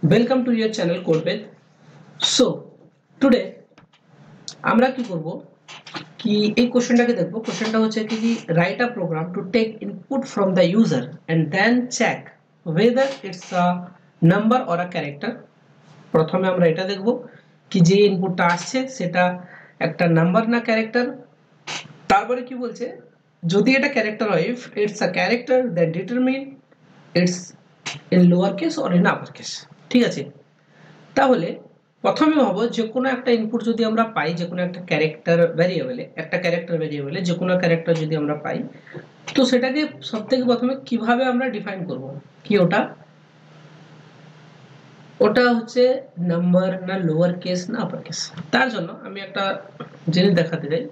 Welcome to your channel CodePath. So today আমরা কি করব কি এই কোশ্চেনটাকে দেখব। কোশ্চেনটা হচ্ছে কি write a program to take input from the user and then check whether it's a number or a character। প্রথমে আমরা এটা দেখব কি যে ইনপুটটা আসছে সেটা একটা নাম্বার না ক্যারেক্টার। তারপরে কি বলছে যদি এটা ক্যারেক্টার হয় if it's a character that determine it's in lower case or in upper case। ঠিক আছে, তাহলে প্রথমে ভাবো যে কোনো একটা ইনপুট যদি আমরা পাই, যে কোনো একটা ক্যারেক্টার ভ্যারিয়েবলে যে কোনো ক্যারেক্টার যদি আমরা পাই, তো সেটাকে সবথেকে প্রথমে কিভাবে আমরা ডিফাইন করব কি ওটা হচ্ছে নাম্বার না লোয়ার কেস না আপার কেস। তার জন্য আমি একটা জিনিস দেখাতে চাই।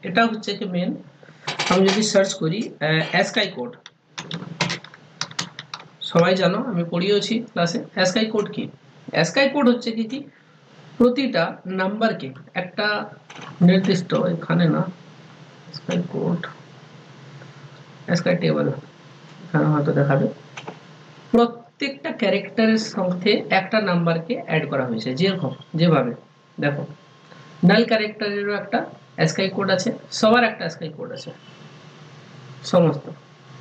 এটা হচ্ছে কি মেন, আমি যদি সার্চ করি অ্যাসকাই কোড, সবাই জানো আমি পড়িয়েছি ক্লাসে অ্যাসকাই কোড কি। অ্যাসকাই কোড হচ্ছে কি প্রতিটা নাম্বারকে একটা নির্দিষ্ট, এখানে না অ্যাসকাই কোড অ্যাসকাই টেবল এখানে হয়তো দেখাবে, প্রত্যেকটা ক্যারেক্টারের সাথে একটা নাম্বারকে অ্যাড করা হয়েছে। যেভাবে দেখো নাল ক্যারেক্টারেরও একটা অ্যাসকাই কোড আছে, সবার একটা অ্যাসকাই কোড আছে, সমস্ত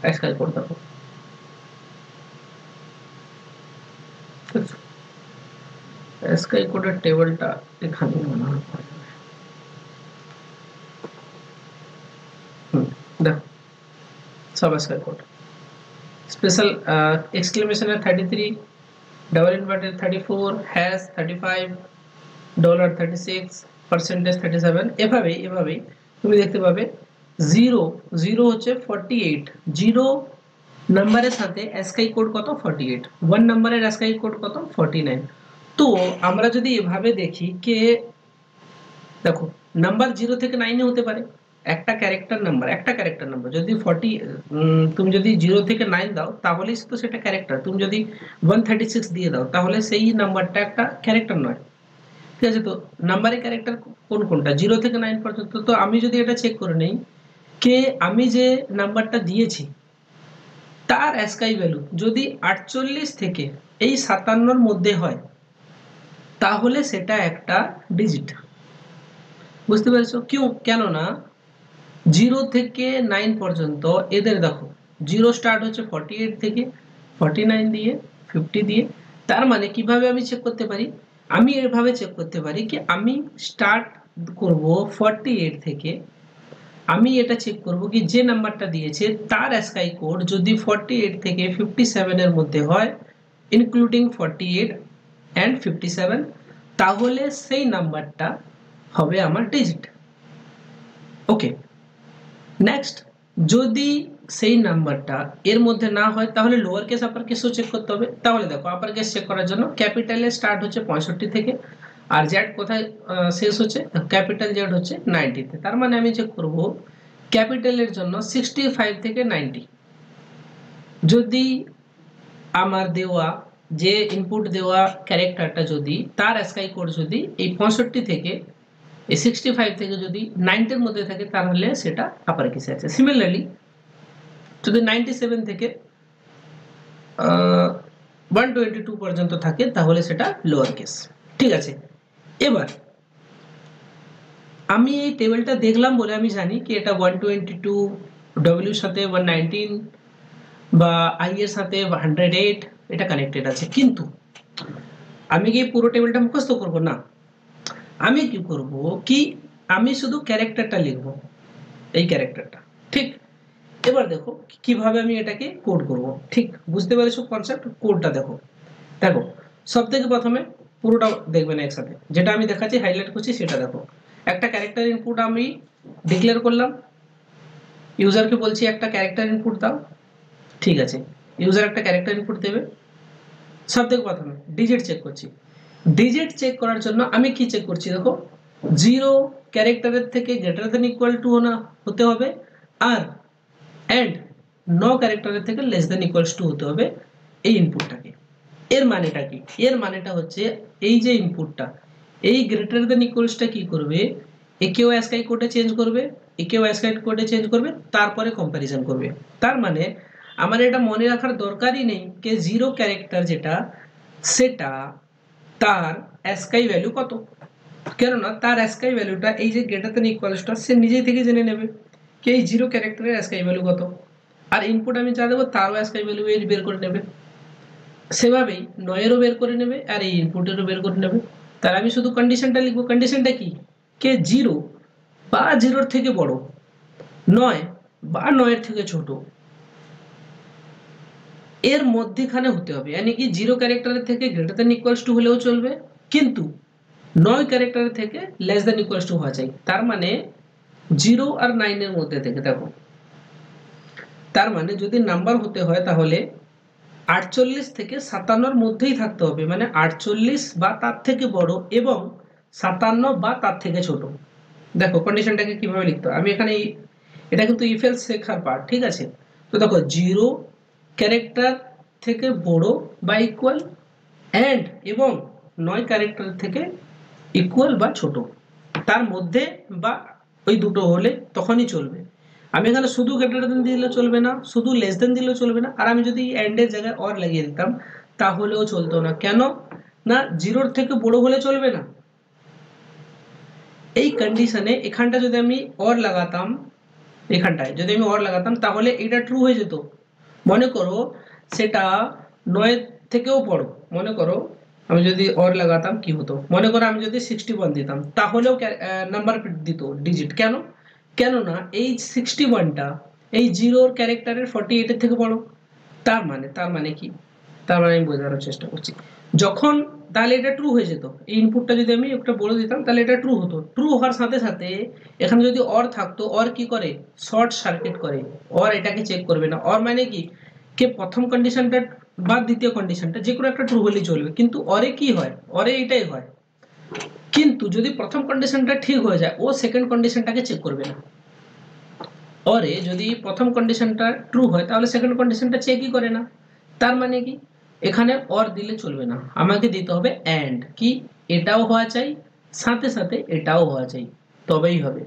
অ্যাসকাই কোড দেখো। অ্যাসকাই কোডের টেবিলটা এখানে মনে হয় দেখো, সব অ্যাসকাই কোড। স্পেশাল এক্সক্লেমেশনের 33, double inverted 34, hash 35, dollar 36, percentage 37, এভাবেই তুমি দেখতে পাবে। জিরো হচ্ছে 48, জিরো নাম্বারের সাথে অ্যাসকাই কোড কত 48, ওয়ান নাম্বারের অ্যাসকাই কোড কত 49। তো আমরা যদি এভাবে দেখি কে দেখো নাম্বার 0 থেকে 9 হতে পারে, একটা ক্যারেক্টার নাম্বার যদি 40 তুমি যদি 0 থেকে 9 দাও তাহলেই তো সেটা ক্যারেক্টার। তুমি যদি 136 দিয়ে দাও তাহলে সেই নাম্বারটা একটা ক্যারেক্টার নয়। ঠিক আছে, তো নাম্বারের ক্যারেক্টার কোনটা 0 থেকে 9 পর্যন্ত। তো আমি যদি এটা চেক করে নেই কে আমি যে নাম্বারটা দিয়েছি তার অ্যাসকাই ভ্যালু যদি 48 থেকে এই 57 মধ্যে হয় তাহলে সেটা একটা ডিজিট। বুঝতে পেরেছো কেননা 0 থেকে 9 পর্যন্ত এদের দেখো, 0 স্টার্ট হচ্ছে 48 থেকে, 49 দিয়ে, 50 দিয়ে। তার মানে কিভাবে আমি চেক করতে পারি, আমি এভাবে চেক করতে পারি কি আমি স্টার্ট করব 48 থেকে, আমি এটা চেক করব কি যে নাম্বারটা দিয়েছে তার অ্যাসকাই কোড যদি 48 থেকে 57 এর মধ্যে হয়, ইনক্লুডিং 48 এন্ড 57, তাহলে সেই নাম্বারটা হবে আমার ডিজিট। ওকে, নেক্সট যদি সেই নাম্বারটা এর মধ্যে না হয় তাহলে লোয়ার কেস আপার কেসও চেক করতে হবে। তাহলে দেখো আপার কেস চেক করার জন্য ক্যাপিটালে স্টার্ট হচ্ছে 65 থেকে, আর জেড কোথায় শেষ হচ্ছে, ক্যাপিটাল জেড হচ্ছে 90 তে। তার মানে আমি চেক করব ক্যাপিটালের জন্য 65 থেকে 90। যদি আমার দেওয়া যে ইনপুট দেওয়া ক্যারেক্টারটা যদি তার অ্যাসকাই কোড যদি এই 65 থেকে এই 65 থেকে যদি 90 এর মধ্যে থাকে তাহলে সেটা আপার কেসে আছে। সিমিলারলি যদি 97 থেকে 122 পর্যন্ত থাকে তাহলে সেটা লোয়ার কেস। ঠিক আছে, এবার আমি এই টেবিলটা দেখলাম বলে আমি জানি কি এটা 122, ডব্লিউর সাথে 119 বা আই এর সাথে 108 এটা কানেক্টেড আছে। কিন্তু আমি কি পুরো টেবিলটা মুখস্থ করব না, আমি কি করব কি আমি শুধু ক্যারেক্টারটা লিখব, এই ক্যারেক্টারটা। ঠিক, এবার দেখো কিভাবে আমি এটাকে কোড করব। ঠিক বুঝতে পেরেছো কনসেপ্ট? কোডটা দেখো সব থেকে প্রথমে পুরোটা দেখবেন একসাথে, যেটা আমি দেখাচ্ছি হাইলাইট করছি সেটা দেখো। একটা ক্যারেক্টার ইনপুট আমি ডিক্লেয়ার করলাম, ইউজারকে বলছি একটা ক্যারেক্টার ইনপুট দাও। ঠিক আছে, ইউজার একটা ক্যারেক্টার ইনপুট দেবে। সব থেকে প্রথমে ডিজিট চেক করছি। ডিজিট চেক করার জন্য আমি কি চেক করছি দেখো, 0 ক্যারেক্টারের থেকে গ্রেটার দেন ইকুয়াল টু হতে হবে, আর এন্ড নো ক্যারেক্টারের থেকে লেস দেন ইকুয়ালস টু হতে হবে এই ইনপুটটাকে। এর মানেটা কি, এর মানেটা হচ্ছে এই যে ইনপুটটা এই গ্রেটার দেন ইকুয়ালসটা কি করবে, একেও অ্যাসকাই কোডে চেঞ্জ করবে, একেও অ্যাসকাই কোডে চেঞ্জ করবে, তারপরে কম্প্যারিজন করবে। তার মানে আমার এটা মনে রাখার দরকারই নেই যে 0 ক্যারেক্টার যেটা সেটা তার অ্যাসকাই ভ্যালু কত, কেননা তার অ্যাসকাই ভ্যালুটা এই যে গ্রেটার দ্যান ইকুয়ালসটা সে নিজেই থেকে জেনে নেবে কি এই জিরো ক্যারেক্টারের অ্যাসকাই ভ্যালু কত, আর ইনপুট আমি যা দেবো তারও অ্যাসকাই ভ্যালু বের করে নেবে। সেভাবেই নয়েরও বের করে নেবে আর এই ইনপুটেরও বের করে নেবে। তাহলে আমি শুধু কন্ডিশনটা লিখবো, কন্ডিশনটা কি, কে জিরো বা জিরোর থেকে বড়, নয় বা নয়ের থেকে ছোট, এর মধ্যেখানে হতে হবে, यानी কি জিরো ক্যারেক্টারের থেকে গ্রেটার দ্যান ইকুয়ালস টু হলেও চলবে, কিন্তু নয় ক্যারেক্টারের থেকে লেস দ্যান ইকুয়ালস টু হওয়া চাই। তার মানে 0 আর 9 এর মধ্যে থেকে, দেখো তার মানে যদি নাম্বার হতে হয় তাহলে 48 থেকে 57 মধ্যেই থাকতে হবে, মানে 48 বা তার থেকে বড় এবং 57 বা তার থেকে ছোট। দেখো কন্ডিশনটাকে কিভাবে লিখতে হয়, আমি এখানে এটা কিন্তু ইফ এলস শেখার পার্ট, ঠিক আছে। তো দেখো 0 ক্যারেক্টার থেকে বড় বা ইকুয়াল এন্ড এবং 9 ক্যারেক্টার থেকে ইকুয়াল বা ছোট, তার মধ্যে বা ওই দুটো হলে তখনই চলবে। আমি এখানে শুধু গ্রেটার দেন দিলে চলবে না, শুধু লেস দেন দিলেও চলবে না, আর আমি যদি এন্ড এর জায়গায় অর লাগিয়ে দিতাম তাহলেও চলতো না। কেন না, জিরোর থেকে বড় হলে চলবে না। এই কন্ডিশনে এখানটা যদি আমি অর লাগাতাম, এখানটায় যদি আমি অর লাগাতাম তাহলে এটা ট্রু হয়ে যেত। মনে করো সেটা 9 থেকেও বড়, মনে করো আমি যদি অর লাগাতাম কি হতো, মনে করো আমি যদি 61 দিতাম তাহলেও নাম্বার দিত ডিজিট। কেন, কেননা এই 61টা এই জিরোর ক্যারেক্টারের 48 এর থেকে বড়। তার মানে কি, তার মানে আমি বোঝানোর চেষ্টা করছি, যখন তাহলে এটা ট্রু হয়ে যেত, এই ইনপুটটা যদি আমি একটা বলে দিতাম তাহলে এটা ট্রু হতো। ট্রু হওয়ার সাথে সাথে এখানে যদি অর থাকতো, অর কি করে, শর্ট সার্কিট করে, অর এটাকে চেক করবে না। অর মানে কি, কে প্রথম কন্ডিশনটা বা দ্বিতীয় কন্ডিশনটা যে কোনো একটা ট্রু হলেই চলবে, কিন্তু অরে কি হয়, অরে এটাই হয়, কিন্তু যদি প্রথম কন্ডিশনটা ঠিক হয়ে যায় ও সেকেন্ড কন্ডিশনটাকে চেক করবে না। অরে যদি প্রথম কন্ডিশনটা ট্রু হয় তাহলে সেকেন্ড কন্ডিশনটা চেকই করে না। তার মানে কি, এখানে অর দিলে চলবে না, আমাকে দিতে হবে এন্ড, কি এটাও হওয়া চাই সাথে সাথে এটাও হওয়া চাই, তবেই হবে।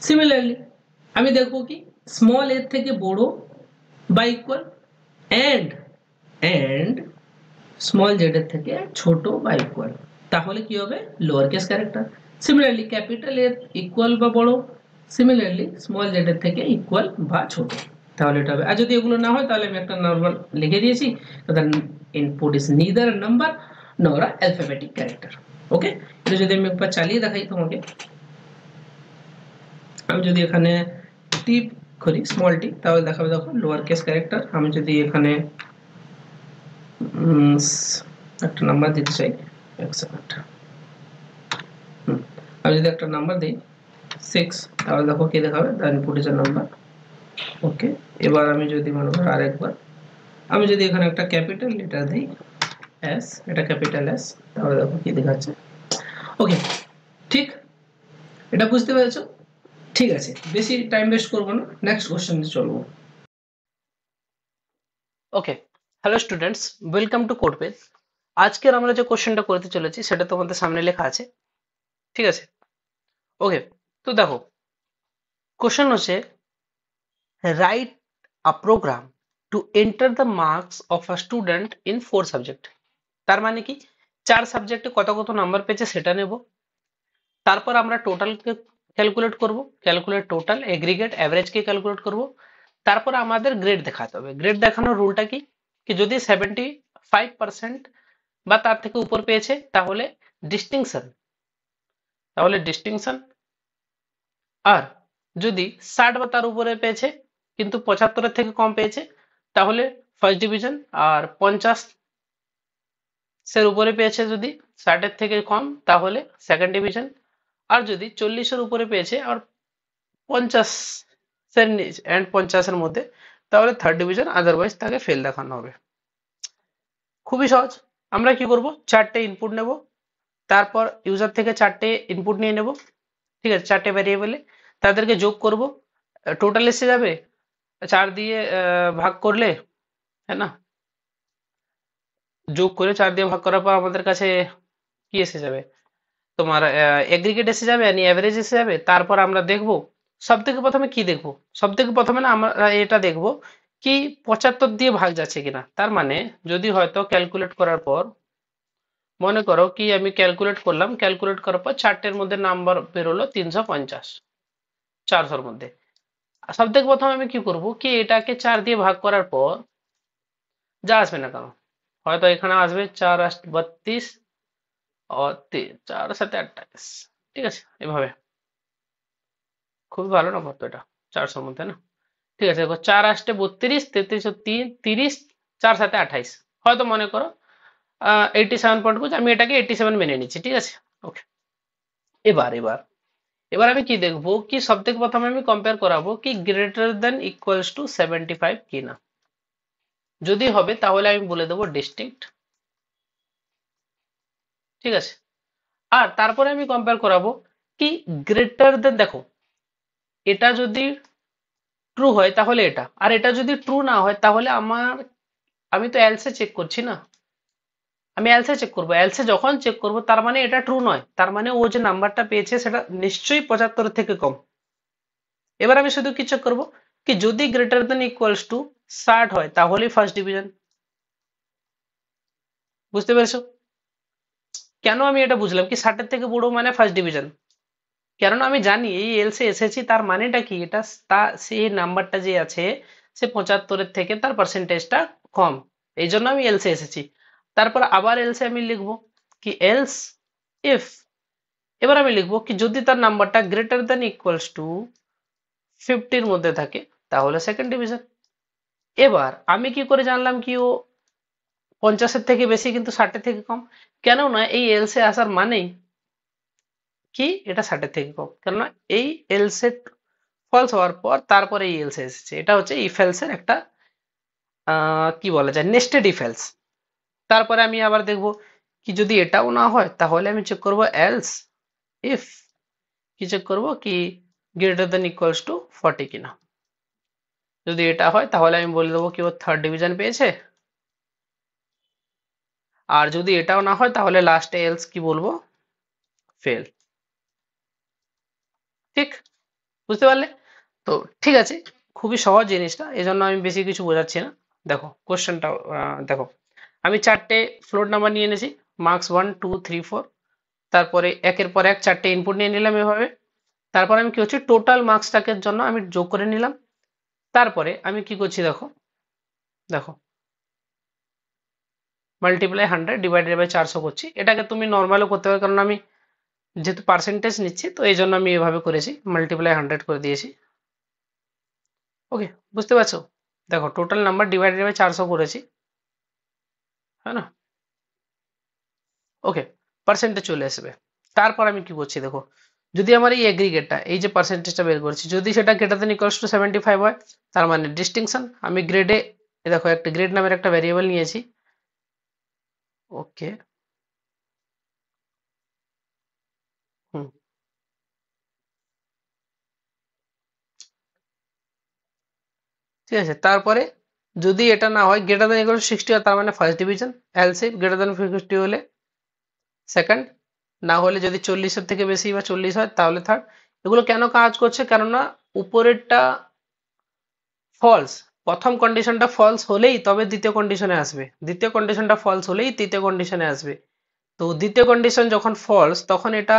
সিমিলারলি আমি দেখবো কি স্মল এর থেকে বড় বা equal and and small Z এর থেকে ছোট বা ইকুয়াল, তাহলে কি হবে lower case character. Similarly capital এর ইকুয়াল বা বড়, সিমিলারলি স্মল জেড এর থেকে ইকুয়াল বা ছোট, তাহলে এটা হবে। আর যদি এগুলো না হয় তাহলে আমি একটা নরমাল লিখে দিয়েছি, the input is neither number নর আ অ্যালফাবেটিক ক্যারেক্টার। ওকে, এটা যদি আমি একবার চালিয়ে দেখাই তোমাকে, আমি যদি এখানে টি করি স্মল টি তাহলে দেখাবে দেখো লোয়ার কেস ক্যারেক্টার। আমি যদি এখানে একটা নাম্বার দিতে চাই, এক সেকেন্ড, আমি যদি একটা নাম্বার দিই 6 তাহলে দেখো কি দেখাবে, the input is a number. Okay, এবার আমি যদি মনে করি আরেকবার, আমি যদি এখানে একটা ক্যাপিটাল লেটার দিই এস, এটা ক্যাপিটাল এস, তাহলে দেখো কি দেখাচ্ছে। ওকে, ঠিক, এটা বুঝতে পেরেছো? ঠিক আছে, বেশি টাইম ওয়েস্ট করব না, নেক্সট কোশ্চেনে চলবো। ওকে, হ্যালো স্টুডেন্টস, ওয়েলকাম টু কোডপেজ। আজকের আমরা যে কোশ্চেনটা করতে চলেছি সেটা তোমাদের সামনে লেখা আছে, ঠিক আছে? ওকে, তো দেখো কোশ্চেন হচ্ছে write a program to enter the marks of a student in 4 subject. তার মানে কি 4 সাবজেক্টে কত কত নাম্বার পেয়েছে সেটা নেব, তারপর আমরা টোটালকে ক্যালকুলেট করব, ক্যালকুলেট টোটাল, এগ্রিগেট, অ্যাভারেজকে ক্যালকুলেট করব, তারপর আমাদের গ্রেড দেখাতে হবে। গ্রেড দেখানোর রুলটা কি, কি যদি 75% বা তার থেকে উপর পেয়েছে তাহলে ডিস্টিংশন, তাহলে ডিস্টিংশন, আর যদি 60 বা তার উপরে পেয়েছে কিন্তু 75-এর থেকে কম পেয়েছে তাহলে ফার্স্ট ডিভিশন, আর 50-এর উপরে পেয়েছে যদি 60-এর থেকে কম তাহলে সেকেন্ড ডিভিশন, আর যদি 40-এর উপরে পেয়েছে আর 50-এর নিচে এন্ড 50-এর মধ্যে তাহলে থার্ড ডিভিশন, আদারওয়াইজ তাকে ফেল দেখানো হবে। খুবই সহজ। আমরা কি করব, 4টে ইনপুট নেব, তারপর ইউজার থেকে 4টে ইনপুট নিয়ে নেব, ঠিক আছে? 4টে ভ্যারিয়েবলে তাদেরকে যোগ করব, টোটাল এসে যাবে 4 দিয়ে ভাগ করলে, है ना? যোগ করে 4 দিয়ে ভাগ করার পর আমাদের কাছে কি এসে যাবে, তোমার এগ্রিগেট এসে যাবে, মানে অ্যাভারেজ এসে যাবে। তারপর আমরা দেখব সব থেকে প্রথমে কি দেখব, সব থেকে প্রথমে না আমরা এটা দেখব কি 75 দিয়ে ভাগ যাচ্ছে কিনা। তার মানে যদি হয়তো ক্যালকুলেট করার পর মনে করো কি আমি ক্যালকুলেট করলাম, ক্যালকুলেট করার পর চারটের মধ্যে নাম্বার বেরোলো 350, 400-র মধ্যে। সব থেকে প্রথম আমি কি করব কি এটাকে 4 দিয়ে ভাগ করার পর যা আসবে না কেন, হয়তো এখানে আসবে 4 8 32 ও 4 7 28, ঠিক আছে এভাবে। খুবই ভালো নম্বর তো এটা, 400-র মধ্যে না। ঠিক আছে দেখো 4 8 32, 33 30, 4 7 28, হয়তো মনে করো 87 পয়েন্ট কুছ, আমি এটাকে 87 মেনে নিচ্ছি, ঠিক আছে। ওকে, এবার এবার এবার আমি কি দেখবো কি সব থেকে প্রথমে আমি কম্পেয়ার করাবো কি গ্রেটার দেন ইকুয়ালস টু 75 কিনা। যদি হবে তাহলে আমি বলে দেবো ডিস্টিংক্ট, ঠিক আছে। আর তারপরে আমি কম্পেয়ার করাবো কি গ্রেটার দেন, দেখো এটা যদি ট্রু হয় তাহলে এটা, আর এটা যদি ট্রু না হয় তাহলে আমি তো এলসে চেক করছি না, আমি এলসে চেক করবো, এলসে যখন চেক করবো তার মানে এটা ট্রু নয়, তার মানে ও যে নাম্বারটা পেয়েছে সেটা নিশ্চয়ই 75 থেকে কম। এবার আমি শুধু কি চেক করবো কি যদি গ্রেটার দেন ইকুয়ালস টু 60 হয় তাহলেই ফার্স্ট ডিভিশন। বুঝতে পেরেছো কেন আমি এটা বুঝলাম কি 60-এর থেকে বড় মানে ফার্স্ট ডিভিশন? কেননা আমি জানি এই এলসে এসেছি তার মানেটা কি, এটা সেই নাম্বারটা যে আছে সে 75-এর থেকে তার পার্সেন্টেজটা কম, এই জন্য আমি এলসে এসেছি। তারপর আবার এলসে আমি লিখবো কি এলস ইফ, এবার আমি লিখবো কি যদি তার নাম্বারটা গ্রেটার দেন ইকুয়ালস টু 50-র মধ্যে থাকে তাহলে সেকেন্ড ডিভিশন। এবার আমি কি করে জানলাম কি ও 50-এর থেকে বেশি কিন্তু 60-এর থেকে কম? কেননা এই এলসে আসার মানেই কি এটা 60-এর থেকে কম, কেননা এই এলসে ফলস হওয়ার পর তারপরে এই এলসে এসেছে, এটা হচ্ছে ইফ এলস এর একটা কি বলা যায় নেস্টেড ইফ এলস। তারপরে আমি আবার দেখবো কি যদি এটাও না হয় তাহলে আমি চেক করব এলস ইফ, কি চেক করব কি গ্রেটার দেন ইকুয়ালস টু 40 কিনা। যদি এটা হয় তাহলে আমি বলে দেবো কি ও থার্ড ডিভিশন পেয়েছে, আর যদি এটাও না হয় তাহলে লাস্টে এলস কি বলবো ফেল। ঠিক, বুঝতে পারলে তো? ঠিক আছে, খুবই সহজ জিনিসটা, এই জন্য আমি বেশি কিছু বোঝাচ্ছি না। দেখো কোশ্চেনটা দেখো, আমি চারটে ফ্লোট নাম্বার নিয়ে এনেছি, মার্কস 1 2 3 4, তারপরে একের পর এক চারটে ইনপুট নিয়ে নিলাম এভাবে। তারপরে আমি কি হচ্ছে টোটাল মার্কসটাকে জন্য আমি যোগ করে নিলাম। তারপরে আমি কি করছি দেখো, দেখো মাল্টিপ্লাই 100 ডিভাইডেড বাই 400 করছি, এটাকে তুমি নর্মালও করতে পারো, কারণ আমি যেহেতু পার্সেন্টেজ নিচ্ছি তো এই জন্য আমি এভাবে করেছি, মাল্টিপ্লাই 100 করে দিয়েছি। ওকে, বুঝতে পারছো? দেখো টোটাল নাম্বার ডিভাইডেড বাই 400 করেছি, হ্যাঁ না? ওকে, পার্সেন্টেজ চলে আসবে। তারপর আমি কি করছি দেখো, যদি আমার এই এগ্রিগেটটা এই যে পার্সেন্টেজটা বের করছি যদি সেটা গ্রেটার দেন ইকুয়ালস টু 75 হয় তার মানে ডিস্টিংশন। আমি গ্রেডে দেখো একটা গ্রেড নামের একটা ভ্যারিয়েবল নিয়েছি। ওকে, হুম, ঠিক আছে। তারপরে যদি এটা না হয় গ্রেটার দেন ইকুয়াল টু 60 হয় তার মানে first division, LC greater than 50 হলে সেকেন্ড, না হলে যদি 40-এর থেকে বেশি বা 40 হয় তাহলে থার্ড। এগুলো কেন কাজ করছে, কেননা উপরেরটা ফলস, প্রথম কন্ডিশনটা ফলস হলেই তবে দ্বিতীয় কন্ডিশনে আসবে, দ্বিতীয় কন্ডিশনটা ফলস হলেই তৃতীয় কন্ডিশনে আসবে। তো দ্বিতীয় কন্ডিশন যখন ফলস তখন এটা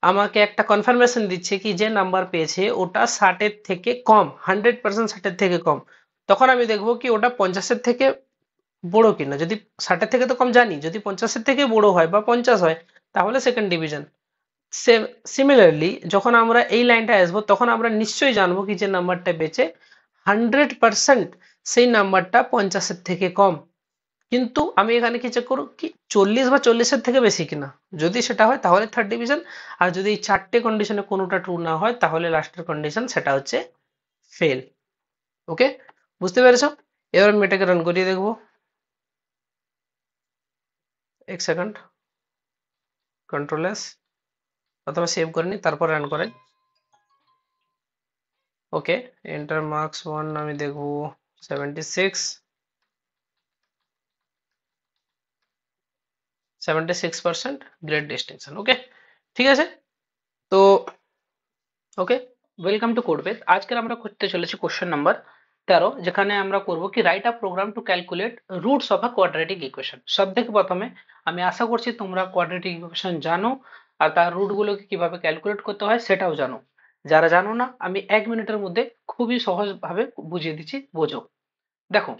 আমাকে একটা কনফার্মেশন দিচ্ছে কি যে নাম্বার পেয়েছে ওটা 60-এর থেকে কম, 100% 60-এর থেকে কম। তখন আমি দেখবো কি ওটা 50-এর থেকে বড় কিনা, যদি 60-এর থেকে তো কম জানি, যদি 50-এর থেকে বড় হয় বা 50 হয় তাহলে সেকেন্ড ডিভিশন। সিমিলারলি যখন আমরা এই লাইনটা আসবো তখন আমরা নিশ্চয়ই জানবো কি যে নাম্বারটা পেয়েছে 100% সেই নাম্বারটা 50-এর থেকে কম। কিন্তু আমি এখানে কি চেক করব কি 40 বা 40-এর থেকে বেশি কিনা, যদি সেটা হয় তাহলে থার্ড ডিভিশন, আর যদি এই চারটে কন্ডিশনে কোনোটা ট্রু না হয় তাহলে লাস্টের কন্ডিশন সেটা হচ্ছে ফেল। ওকে, বুঝতে পেরেছো? এবার আমি এটাকে রান করিয়ে দেখবো, এক সেকেন্ড, কন্ট্রোল এস, প্রথমে সেভ করে নি তারপর রান করে। ওকে, এন্টার মার্কস 1 আমি দেখবো 76% গ্রেড ডিস্টিংশন। ওকে, ঠিক আছে। তো ওকে, ওয়েলকাম টু কোডবেস। আজকের আমরা করতে চলেছি কোশ্চেন নাম্বার 13 যেখানে আমরা করব কি write a program to calculate roots of a quadratic equation. সব থেকে প্রথমে আমি আশা করছি তোমরা কোয়াড্রেটিক ইকুয়েশন জানো আর তার রুট গুলোকে কিভাবে ক্যালকুলেট করতে হয় সেটাও জানো। যারা জানো না আমি 1 মিনিটের মধ্যে খুবই সহজ ভাবে বুঝিয়ে দিচ্ছি, বোঝো। দেখো,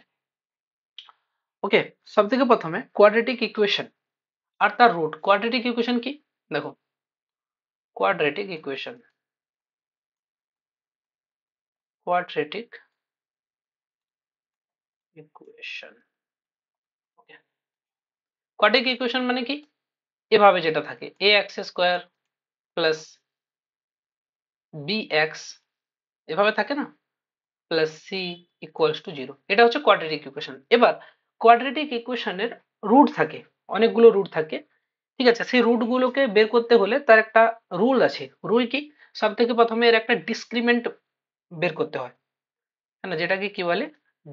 ওকে, সব থেকে প্রথমে কোয়াড্রেটিক ইকুয়েশন আর তার রুট। কোয়াড্রেটিক ইকুয়েশন কি? দেখো, quadratic equation, quadratic equation, okay. Quadratic equation মানে কি? এভাবে যেটা থাকে A X square plus B X, এভাবে থাকে না, প্লাস সি ইকুয়ালস টু 0, এটা হচ্ছে কোয়াড্রেটিক ইকুয়েশন। এবার কোয়াড্রেটিক ইকুয়েশনের রুট থাকে, অনেকগুলো রুট থাকে, ঠিক আছে। সেই রুট গুলোকে বের করতে হলে তার একটা রুল আছে। রুল কি? সব থেকে প্রথমে এর একটা ডিসক্রিমেন্ট বের করতে হয়, হ্যাঁ না, যেটাকে কি বলে?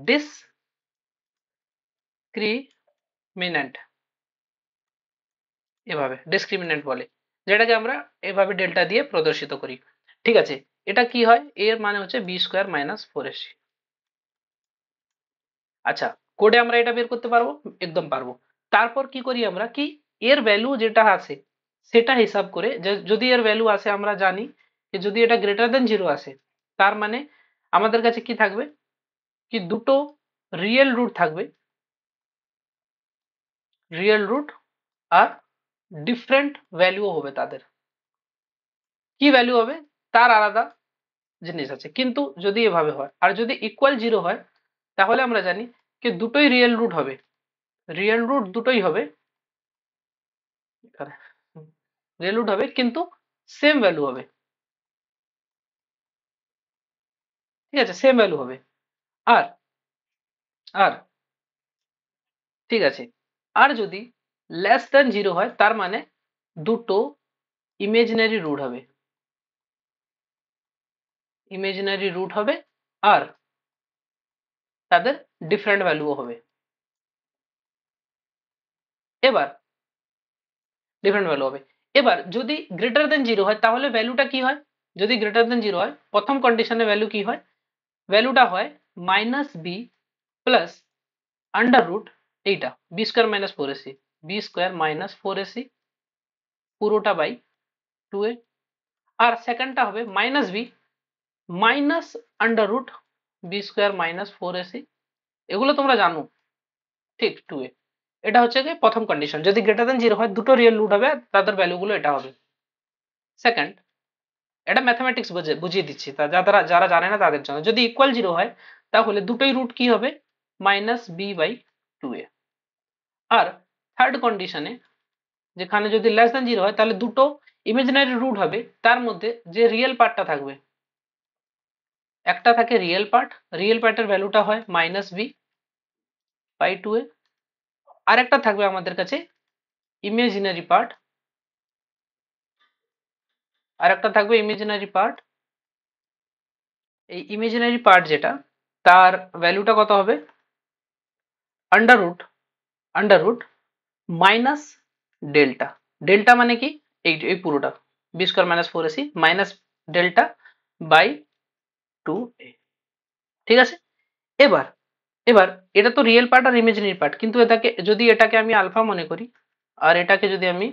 ডিসক্রিমিনেন্ট, এভাবে ডিসক্রিমিনেন্ট বলে, যেটাকে আমরা এভাবে ডেল্টা দিয়ে প্রদর্শিত করি, ঠিক আছে। এটা কি হয়? এর মানে হচ্ছে বি স্কোয়ার মাইনাস 4ac। আচ্ছা, কোডে আমরা এটা বের করতে পারবো? একদম পারবো। তারপর কি করি আমরা, কি এর ভ্যালু যেটা আছে সেটা হিসাব করে, যদি এর ভ্যালু আসে, আমরা জানি যে যদি এটা গ্রেটার দেন 0 আসে, তার মানে আমাদের কাছে কি থাকবে, কি দুটো রিয়েল রুট থাকবে, রিয়েল রুট, আর ডিফারেন্ট ভ্যালুও হবে তাদের। কি ভ্যালু হবে তার আলাদা জিনিস আছে, কিন্তু যদি এভাবে হয় আর যদি ইকুয়াল 0 হয়, তাহলে আমরা জানি কি দুটোই রিয়েল রুট হবে, রিয়েল রুট দুটোই হবে, রিয়েল রুট হবে কিন্তু সেম ভ্যালু হবে, ঠিক আছে, সেম ভ্যালু হবে। আর আর ঠিক আছে, আর যদি লেস দ্যান 0 হয়, তার মানে দুটো ইমেজিনারি রুট হবে, ইমেজিনারি রুট হবে, আর তাদের ডিফারেন্ট ভ্যালুও হবে। এবার ডিফারেন্ট ভ্যালু হবে। এবার যদি গ্রেটার দেন 0 হয়, তাহলে ভ্যালুটা কি হয়? যদি গ্রেটার দেন 0 হয়, প্রথম কন্ডিশনে ভ্যালু কি হয়? ভ্যালুটা হয় minus B plus under root, এইটা B square minus 4ac, B square minus 4ac পুরোটা বাই 2a। আর সেকেন্ডটা হবে minus B minus under root B square minus 4ac, এগুলো তোমরা জানো, ঠিক, 2a। এটা হচ্ছে কি প্রথম কন্ডিশন, যদি গ্রেটার দেন 0 হয় দুটো রিয়েল রুট হবে আর তাদের ভ্যালুগুলো এটা হবে। সেকেন্ড, এটা ম্যাথমেটিক্স বুঝিয়ে দিচ্ছি, তা যারা যারা জানে না তাদের জন্য, যদি ইকুয়াল 0 হয় তাহলে দুটোই রুট কি হবে, মাইনাস বি বাই 2a। আর থার্ড কন্ডিশনে, যেখানে যদি লেস দেন 0 হয়, তাহলে দুটো ইমাজিনারি রুট হবে, তার মধ্যে যে রিয়েল পার্টটা থাকবে, একটা থাকে রিয়েল পার্ট, রিয়েল পার্টের ভ্যালুটা হয় মাইনাস বি বাই 2a, আর একটা থাকবে আমাদের কাছে ইমেজিনারি পার্ট, আর একটা থাকবে ইমেজিনারি পার্ট। এই ইমেজিনারি পার্ট যেটা, তার ভ্যালুটা কত হবে, under root, under root minus delta. Delta মানে কি? এই পুরোটা b square minus 4ac minus delta by 2a, ঠিক আছে। এবার এবার এটা তো রিয়েল পার্ট আর ইমেজিনারি পার্ট, কিন্তু এটাকে আমি আলফা মনে করি আর এটাকে যদি আমি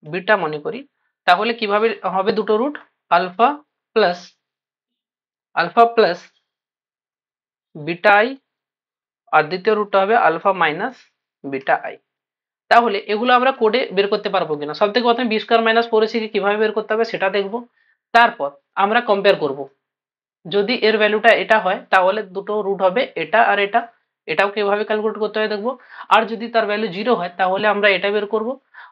বিটা মনে করি, তাহলে কিভাবে হবে দুটো root, alpha plus, alpha plus beta I, আর দ্বিতীয় রুটটা হবে আলফা মাইনাস বিটা আই। তাহলে এগুলো আমরা কোডে বের করতে পারবো কিনা, সব থেকে প্রথমে বি স্কোয়ার মাইনাস 4ac কে কিভাবে বের করতে হবে সেটা দেখবো। তারপর আমরা কম্পেয়ার করব, যদি এর ভ্যালুটা এটা হয় তাহলে দুটো রুট হবে এটা আর এটা, এটাও কিভাবে ক্যালকুলেট করতে হয় দেখবো। আর যদি তার ভ্যালু 0 হয় তাহলে আমরা এটা বের করব,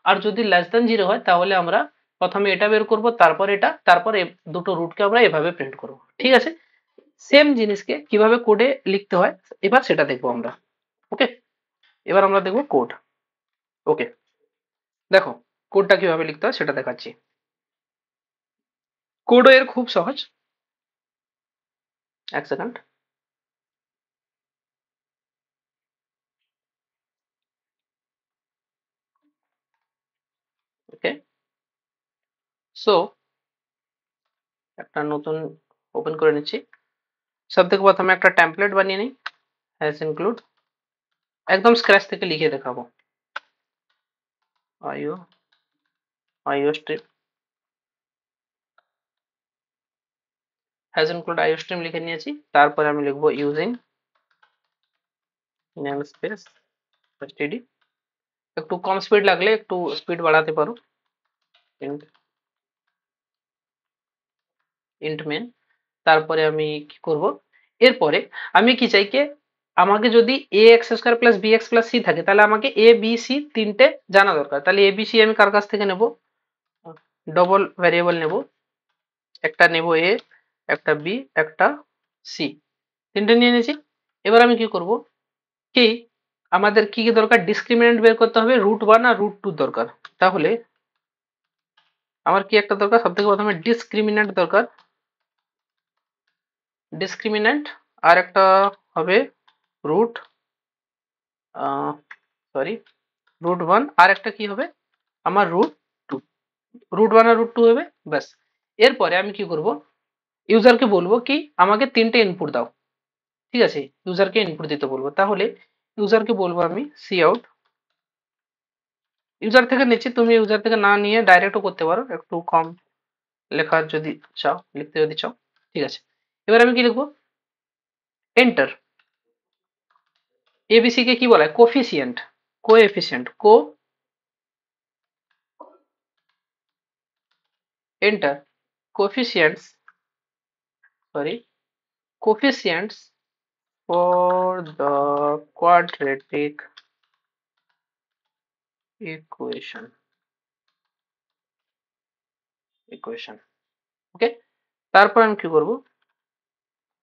আর যদি লেস দেন 0 হয় তাহলে আমরা প্রথমে এটা বের করব, তারপর এটা, তারপর দুটো রুটকে আমরা এভাবে প্রিন্ট করব, ঠিক আছে। সেম জিনিসকে কিভাবে কোডে লিখতে হয় এবার সেটা দেখবো আমরা, ওকে। এবার আমরা দেখবো কোড, ওকে। দেখো, কোডটা কিভাবে লিখতে হয় সেটা দেখাচ্ছি। কোডও এর খুব সহজ, এক সেকেন্ড, ওকে। সো একটা নতুন ওপেন করে নিচ্ছি। সব থেকে প্রথমে একটা টেমপ্লেট বানিয়ে নিই, হ্যাশ ইনক্লুড, একদম স্ক্র্যাচ থেকে লিখে দেখাবো, আইও আইও স্ট্রিম, হ্যাশ ইনক্লুড আইও স্ট্রিম লিখে নিয়েছি। তারপরে আমি লিখবো ইউজিং নেম স্পেস std, একটু কম স্পিড লাগলে একটু স্পিড বাড়াতে পারো, int int main। তারপরে আমি কি করব, এরপরে আমি কি চাই কে, আমাকে যদি A X square plus B X plus C থাকে তাহলে আমাকে এ বি সি তিনটে জানা দরকার। তাহলে এ বি সি আমি কার কাছ থেকে নেব, ডবল ভ্যারিয়েবল নেব, একটা নেব এ, একটা বি, একটা সি, তিনটে নিয়ে নিয়েছি। এবার আমি কি করব, কি আমাদের কি কি দরকার, ডিসক্রিমিনেন্ট বের করতে হবে, √1 আর √2 দরকার। তাহলে আমার কি একটা দরকার, সব থেকে প্রথমে ডিসক্রিমিনেন্ট দরকার, ডিসক্রিমিনেন্ট, আর একটা হবে রুট সরি √1, আর একটা কি হবে আমার √2, √1 আর √2 হবে, ব্যাস। এরপরে আমি কি করব, ইউজারকে বলবো কি আমাকে তিনটে ইনপুট দাও, ঠিক আছে, ইউজারকে ইনপুট দিতে বলবো। তাহলে ইউজারকে বলবো আমি সি আউট, ইউজার থেকে নিচ্ছি, তুমি ইউজার থেকে না নিয়ে ডাইরেক্টও করতে পারো, একটু কম লেখার যদি চাও, লিখতে যদি চাও, ঠিক আছে। এবার আমি কি লিখবো, এন্টার। এবিসি কে কি বলা হয়, coefficient, coefficient, enter coefficients, sorry coefficients for the quadratic equation ওকে। তারপর আমি কি করব,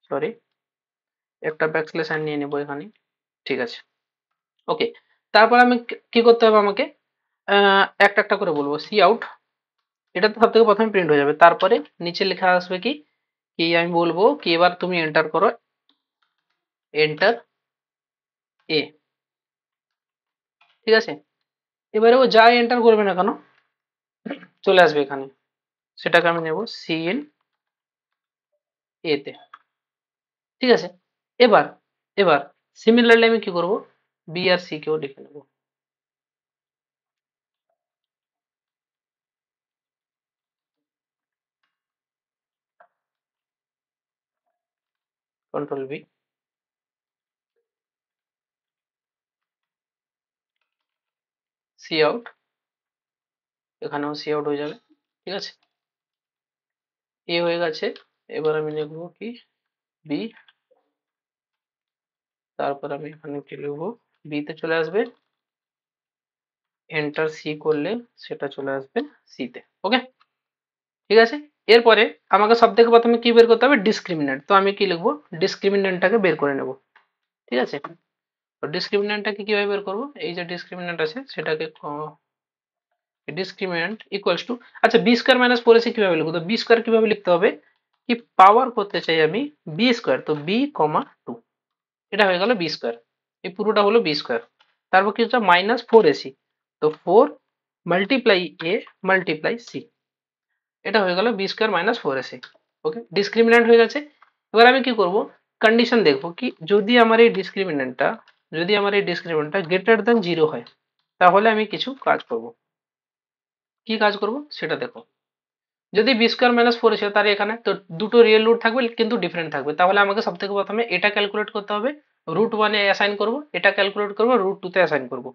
সরি একটা ব্যাকস্ল্যাশ সাইন নিয়ে নেব এখানে, ঠিক আছে, ওকে। তারপর আমি কি করতে হবে, আমাকে একটা একটা করে বলবো সি আউট, এটা তো সব থেকে প্রথমে প্রিন্ট হয়ে যাবে। তারপরে নিচে লেখা আসবে কি, কি আমি বলবো কি এবার তুমি এন্টার করো, এন্টার এ, ঠিক আছে। এবারে ও যাই এন্টার করবে না কেন চলে আসবে এখানে, সেটাকে আমি নেব সি ইন এ তে, ঠিক আছে। এবার এবার সিমিলারলি আমি কি করব, বি আর সি কেও লিখে নেব, কন্ট্রোল বি, সি আউট, এখানেও সি আউট হয়ে যাবে, ঠিক আছে, এ হয়ে গেছে। এবার আমি লিখবো কি বি, তারপর আমি এখানে কি লিখবো, বি তে চলে আসবে, এন্টার সি করলে সেটা চলে আসবে সি তে, ওকে, ঠিক আছে। এরপরে আমাকে সব থেকে প্রথমে কি বের করতে হবে, ডিসক্রিমিনেন্ট। তো আমি কি লিখবো, ডিসক্রিমিনেন্টটাকে বের করে নেব, ঠিক আছে। তো ডিসক্রিমিনেন্টটাকে কিভাবে বের করবো, এই যে ডিসক্রিমিনেন্ট আছে সেটাকে ডিসক্রিমিনেন্ট ইকুয়ালস টু, আচ্ছা বি স্কোয়ার মাইনাস ফোর এসে কিভাবে লিখবো, তো বি স্কোয়ার কিভাবে লিখতে হবে, কি পাওয়ার করতে চাই আমি বি স্কোয়ার, তো বি কমা টু, এটা হয়ে গেল বি স্কোয়ার, এই পুরোটা হলো বি স্কোয়ার। তারপর কি হচ্ছে মাইনাস ফোর এসি, তো four multiply A multiply C, এটা হয়ে গেল B square minus four AC, okay, discriminant হয়ে গেছে। এবার আমি কি করব, কন্ডিশন দেখবো কি যদি আমার এই ডিসক্রিমিনেন্টটা, যদি আমার এই ডিসক্রিমিনেন্টটা গ্রেটার দ্যান জিরো হয় তাহলে আমি কিছু কাজ করব, কি কাজ করব সেটা দেখো। যদি বি স্কোয়ার মাইনাস ফোর এসে তার এখানে তো দুটো রিয়েল রুট থাকবে কিন্তু ডিফারেন্ট থাকবে, তাহলে আমাকে সব থেকে প্রথমে এটা ক্যালকুলেট করতে হবে, √1 এ অ্যাসাইন করব, এটা ক্যালকুলেট করব √2 তে অ্যাসাইন করব,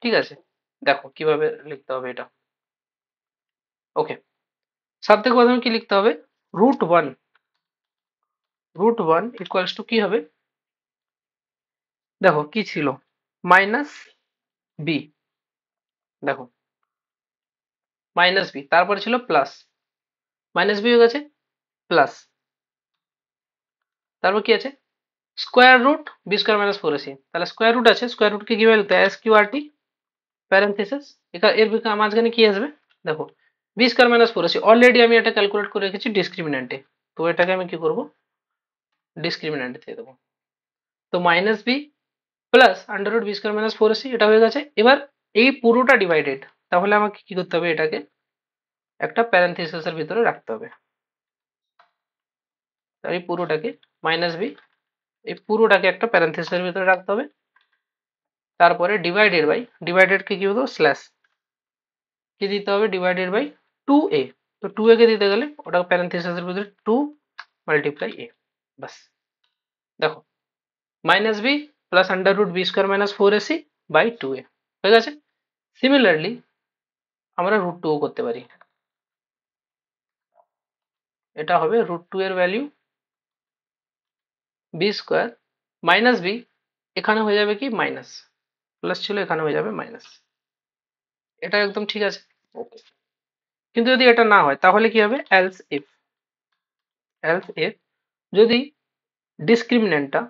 ঠিক আছে। দেখো কিভাবে লিখতে হবে এটা, ওকে। সব থেকে প্রথমে কি লিখতে হবে, √1, √1 ইকুয়ালস টু কি হবে, দেখো কি ছিল মাইনাস বি, দেখো মাইনাস বি, তারপরে ছিল প্লাস, মাইনাস বি হয়ে গেছে প্লাস, তারপর কি আছে square root B square minus four ac, তাহলে স্কোয়ার রুট আছে, স্কোয়ার রুটকে কিভাবে লিখতে হয়, s q r t parenthesis, এর মাঝখানে কি আসবে, দেখো b square minus four ac, already আমি এটা ক্যালকুলেট করে রেখেছি ডিসক্রিমিনেন্টে, তো এটাকে আমি কি করব ডিসক্রিমিনেন্টে দিয়ে দেবো, তো minus B plus under root B square minus four ac, এটা হয়ে গেছে। এবার এই পুরোটা ডিভাইডেড, তাহলে আমাকে কি করতে হবে, এটাকে একটা প্যারেনথেসিসের ভিতরে রাখতে হবে, আর এই পুরোটাকে মাইনাস বি, এই পুরোটাকে একটা প্যারেনথেসিসের ভিতরে রাখতে হবে। তারপরে ডিভাইডেড কে কি হতো স্ল্যাশ কি দিতে হবে ডিভাইডেড বাই 2a। তো 2a কে দিতে গেলে ওটা প্যারেনথেসিসের ভিতরে 2 মাল্টিপ্লাই a। বাস দেখো minus B plus under root B square minus 4ac by 2a হয়ে গেছে। সিমিলারলি আমরা রুট 2ও করতে পারি। এটা হবে রুট 2 এর value b square minus b, এখানে হয়ে যাবে কি মাইনাস, প্লাস ছিল এখানে হয়ে যাবে মাইনাস। এটা একদম ঠিক আছে, ওকে। কিন্তু যদি এটা না হয় তাহলে কি হবে, এলস ইফ যদি ডিসক্রিমিনেন্টটা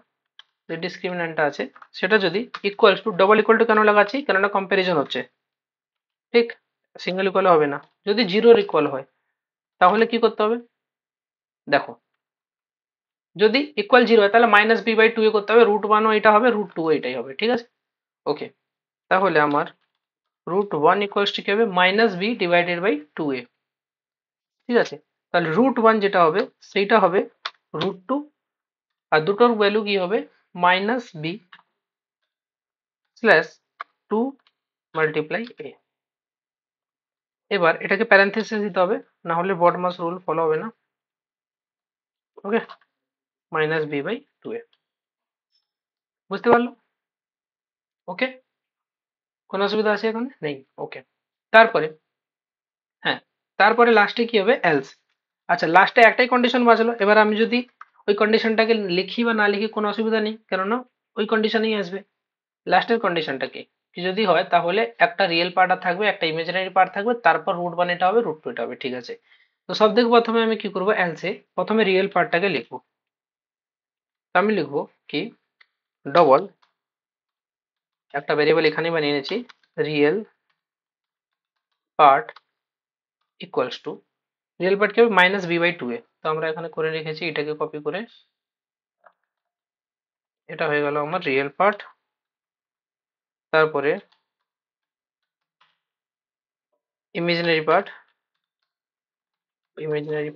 যে ডিসক্রিমিনেন্টটা আছে সেটা যদি equals to, double equal to কেন লাগাচ্ছি, কেননা কম্প্যারিজন হচ্ছে, ঠিক, সিঙ্গেল ইকুয়াল হবে না। যদি জিরোর ইকুয়াল হয় তাহলে কি করতে হবে, দেখো যদি ইকুয়াল জিরো হয় তাহলে মাইনাস বি বাই 2a করতে হবে, রুট 1ও এটা হবে, রুট 2ও এটাই হবে, ঠিক আছে, ওকে। তাহলে আমার রুট 1 ইকুয়ালস টু কি হবে, minus B divided by 2a, ঠিক আছে। তাহলে রুট 1 যেটা হবে সেইটা হবে রুট 2, আর দুটোর ভ্যালু কি হবে minus b slash 2 multiply a। এবার এটাকে প্যারেনথেসিস দিতে হবে, না হলে বডমাস রুল ফলো হবে না, ওকে, মাইনাস বি বাই 2a, বুঝতে পারলো, ওকে। কোনো অসুবিধা আছে এখানে, নেই, ওকে। তারপরে হ্যাঁ, তারপরে লাস্টে কি হবে এলস। আচ্ছা লাস্টে একটাই কন্ডিশন বাঁচলো, এবার আমি যদি ওই কন্ডিশনটাকে লিখি বা না লিখি কোনো অসুবিধা নেই, কেননা ওই কন্ডিশনেই আসবে। লাস্টের কন্ডিশনটা কি যদি হয় তাহলে একটা রিয়েল পার্ট আর থাকবে, একটা ইমাজিনারি পার্ট থাকবে, তারপর রুট 1 এটা হবে, রুট 2 এটা হবে, ঠিক আছে। তো সব থেকে প্রথমে আমি কি করবো, এলসে প্রথমে রিয়েল পার্টটাকে লিখবো। আমি লিখবো কি ডবল একটা ভেরিয়েবল এখানে বানিয়ে নিয়েছি, real part equals to, real part কি হবে মাইনাস বি বাই 2a। তো আমরা এখানে করে রেখেছি, এটাকে কপি করে এটা হয়ে গেল আমার রিয়েল পার্ট। তারপরে ইমাজিনারি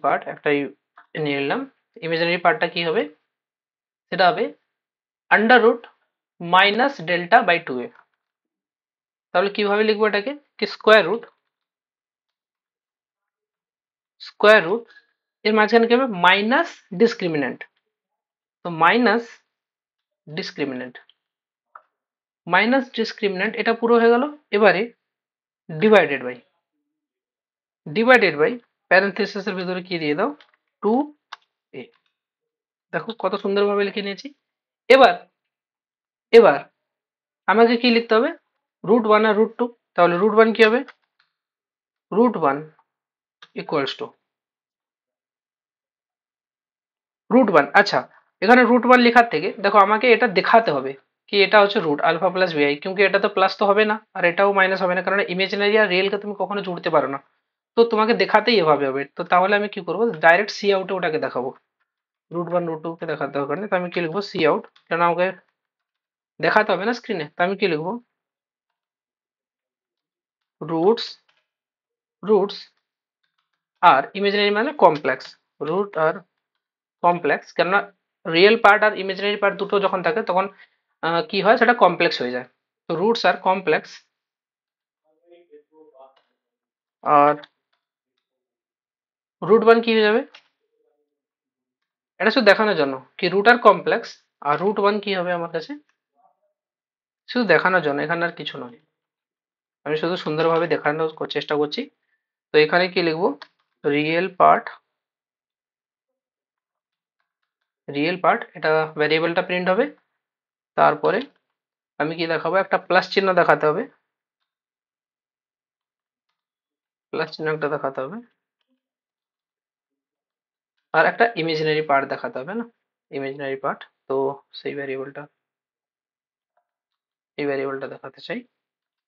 পার্ট একটা নিয়ে নিলাম। ইমাজিনারি পার্টটা কি হবে, সেটা হবে under root minus delta by 2a। তাহলে কিভাবে লিখবো এটাকে, কি স্কোয়ার রুট এর মাঝখানে কি হবে মাইনাস ডিসক্রিমিনেন্ট, তো ডিসক্রিমিনেন্ট মাইনাস ডিসক্রিমিনেন্ট এটা পুরো হয়ে গেল। এবারে ডিভাইডেড বাই প্যারেনথেসিসের ভিতরে কি দিয়ে দাও 2a। দেখো কত সুন্দরভাবে লিখে নিয়েছি। এবার এবার আমাকে কি লিখতে হবে, রুট 1 আর রুট 2। তাহলে রুট 1 কি হবে, রুট 1 ইকুয়ালস টু রুট 1। আচ্ছা এখানে রুট 1 লেখার থেকে দেখো আমাকে এটা দেখাতে হবে কি এটা হচ্ছে রুট আলফা প্লাস বিআই, কিন্তু এটা তো প্লাস তো হবে না আর এটাও মাইনাস হবে না, কারণ ইমেজিনারি আর রিয়েলকে তুমি কখনো জুড়তে পারো না। তো তোমাকে দেখাতেই এভাবে হবে। তো তাহলে আমি কি করবো, ডাইরেক্ট সি আউটে ওটাকে দেখাবো, রুট 1 রুট 2 কে দেখাতে হবে না। তো আমি কি লিখবো সি আউট, কেন আমাকে দেখাতে হবে না স্ক্রিনে। তো আমি কি লিখবো রুটস রুটস আর ইমেজিনারি মানে কমপ্লেক্স, রুট আর কমপ্লেক্স, কেননা রিয়েল পার্ট আর ইমেজিনারি পার্ট দুটো যখন থাকে তখন কি হয় সেটা কমপ্লেক্স হয়ে যায়। তো রুটস আর কমপ্লেক্স, আর রুট 1 কি হয়ে যাবে, এটা শুধু দেখানোর জন্য কি রুট আর কমপ্লেক্স, আর রুট 1 কি হবে আমার কাছে শুধু দেখানোর জন্য, এখানে আর কিছু নয়, আমি শুধু সুন্দরভাবে দেখানোর চেষ্টা করছি। তো এখানে কি লিখবো, রিয়েল পার্ট এটা ভ্যারিয়েবলটা প্রিন্ট হবে। তারপরে আমি কি দেখাবো, একটা প্লাস চিহ্ন দেখাতে হবে, প্লাস চিহ্ন একটা দেখাতে হবে, আর একটা ইমেজিনারি পার্ট দেখাতে হবে না, ইমেজিনারি পার্ট। তো সেই ভ্যারিয়েবলটা দেখাতে চাই।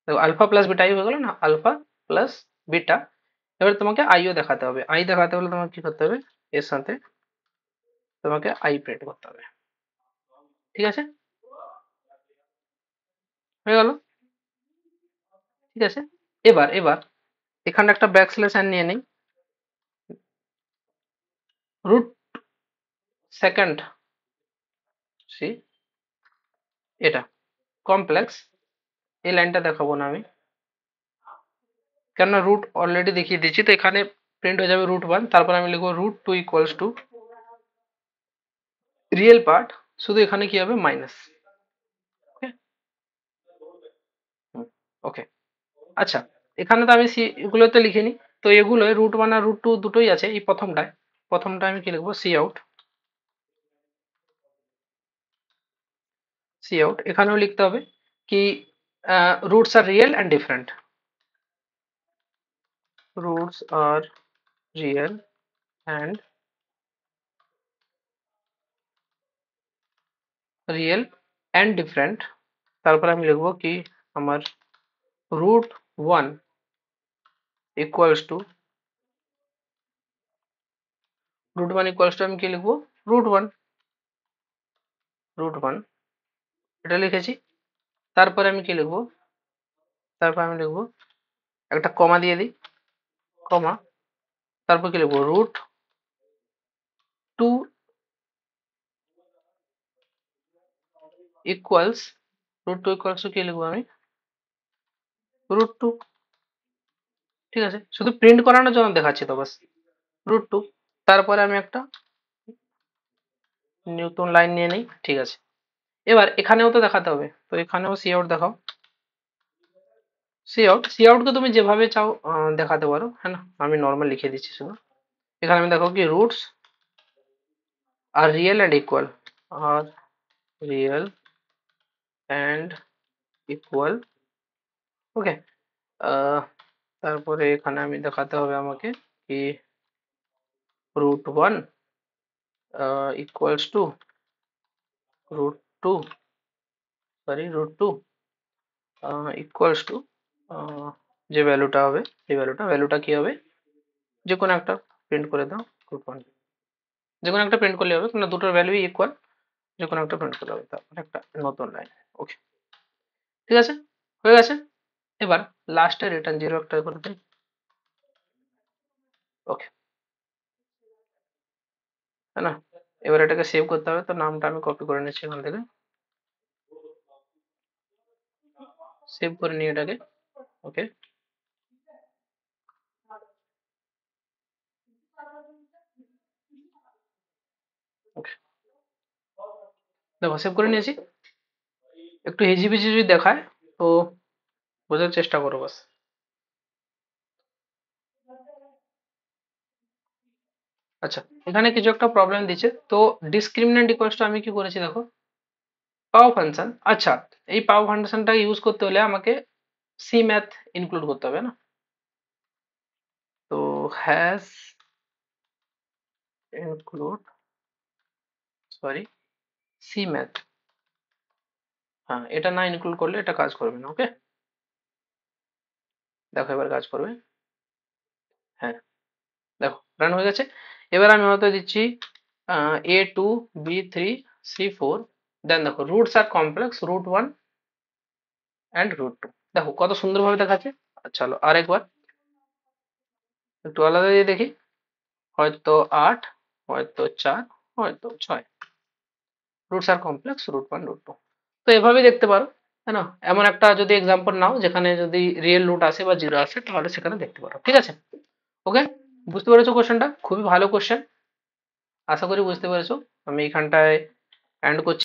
দেখো আলফা প্লাস বিটা আই হয়ে গেল না, আলফা প্লাস বিটা। এবার তোমাকে আইও দেখাতে হবে, আই দেখাতে হলে তোমাকে কি করতে হবে, এর সাথে তোমাকে আই প্রিন্ট করতে হবে, ঠিক আছে, হয়ে গেল, ঠিক আছে। এবার এখানে একটা ব্যাক স্ল্যাশ এন নিয়ে নেই, রুট সেকেন্ড সি এটা কমপ্লেক্স, এই লাইনটা দেখাবো না আমি, কেননা রুট অলরেডি দেখিয়ে দিচ্ছি, তো এখানে প্রিন্ট হয়ে যাবে √1, তারপর আমি লিখবো √2 ইকুয়ালস টু রিয়েল পার্ট, শুধু এখানে কি হবে মাইনাস। ওকে ওকে আচ্ছা, এখানে তো আমি সি এগুলোতে লিখিনি, তো এগুলো √1 আর √2 দুটোই আছে এই প্রথমটা আমি কি লিখবো সি আউট, এখানেও লিখতে হবে কি roots R real and different, roots R real and different, তারপর আমি লিখবো কি আমার √1 ইকুয়ালস টু আমি কি লিখবো √1 এটা লিখেছি, তারপরে আমি কি লিখবো, একটা কমা দিয়ে দিই, কমা, তারপর কি লিখবো √2 ইকুয়ালস কি লিখবো আমি √2, ঠিক আছে, শুধু প্রিন্ট করানোর জন্য দেখাচ্ছি তো বাস, √2, তারপরে আমি একটা নতুন লাইন নিয়ে নিই, ঠিক আছে। এবার এখানেও তো দেখাতে হবে, তো এখানেও সি আউট দেখাও, সি আউট কে তুমি যেভাবে চাও দেখাতে পারো, হ্যাঁ না, আমি নর্মাল লিখে দিচ্ছি শুধু, এখানে আমি দেখো কি roots R real and equal, okay, তারপরে এখানে আমি দেখাতে হবে আমাকে কি √1 ইকুয়ালস টু √2 √2 ইকুয়ালস টু যে ভ্যালুটা হবে, এই ভ্যালুটা কি হবে, যে কোনো একটা প্রিন্ট করে দাও, √1 যে কোনো একটা প্রিন্ট করলে হবে, কারণ দুটোর ভ্যালুই ইকুয়াল, যে কোনো একটা প্রিন্ট করলে হবে, তারপর একটা নতুন লাইন। ওকে, ঠিক আছে, হয়ে গেছে। এবার লাস্টে রিটার্ন 0 একটা করে দিই। ওকে, তাই না, এবার এটাকে সেভ করতে হবে, তো নামটা আমি কপি করে নিচ্ছি এখান থেকে, সেভ করে নিই এটাকে। ওকে, ওকে, দেখো সেভ করে নিয়েছি, একটু হিজিবিজি যদি দেখায় তো বোঝার চেষ্টা করো বাস। আচ্ছা, এখানে কিছু একটা প্রবলেম দিচ্ছে, তো ডিসক্রিমিন্যান্ট ইকুয়ালস টু আমি কি করেছি দেখো, পাও ফাংশন। আচ্ছা, এই পাও ফাংশনটা ইউজ করতে হলে আমাকে সি ম্যাথ ইনক্লুড করতে হবে না, তো হ্যাজ ইনক্লুড সি ম্যাথ, হ্যাঁ, এটা না ইনক্লুড করলে এটা কাজ করবে না। ওকে, দেখো এবার কাজ করবে, হ্যাঁ, দেখো রান হয়ে গেছে। এবার আমি হয়তো দিচ্ছি A2 B3 C4, দেন দেখো রুটস আর কমপ্লেক্স √1 অ্যান্ড √2, দেখো কত সুন্দরভাবে দেখাচ্ছে। চলো আরেকবার একটু আলাদা দিয়ে দেখি, হয়তো 8, হয়তো 4, হয়তো 6, রুটস আর কমপ্লেক্স √1 √2, তো এভাবেই দেখতে পারো, তাই না। এমন একটা যদি এক্সাম্পল নাও যেখানে যদি রিয়েল রুট আসে বা 0 আসে, তাহলে সেখানে দেখতে পারো, ঠিক আছে। ওকে, বুঝতে পেরেছো কোশ্চেনটা, খুবই ভালো কোশ্চেন, আশা করি বুঝতে পেরেছো। আমি এখানটায় এন্ড করছি।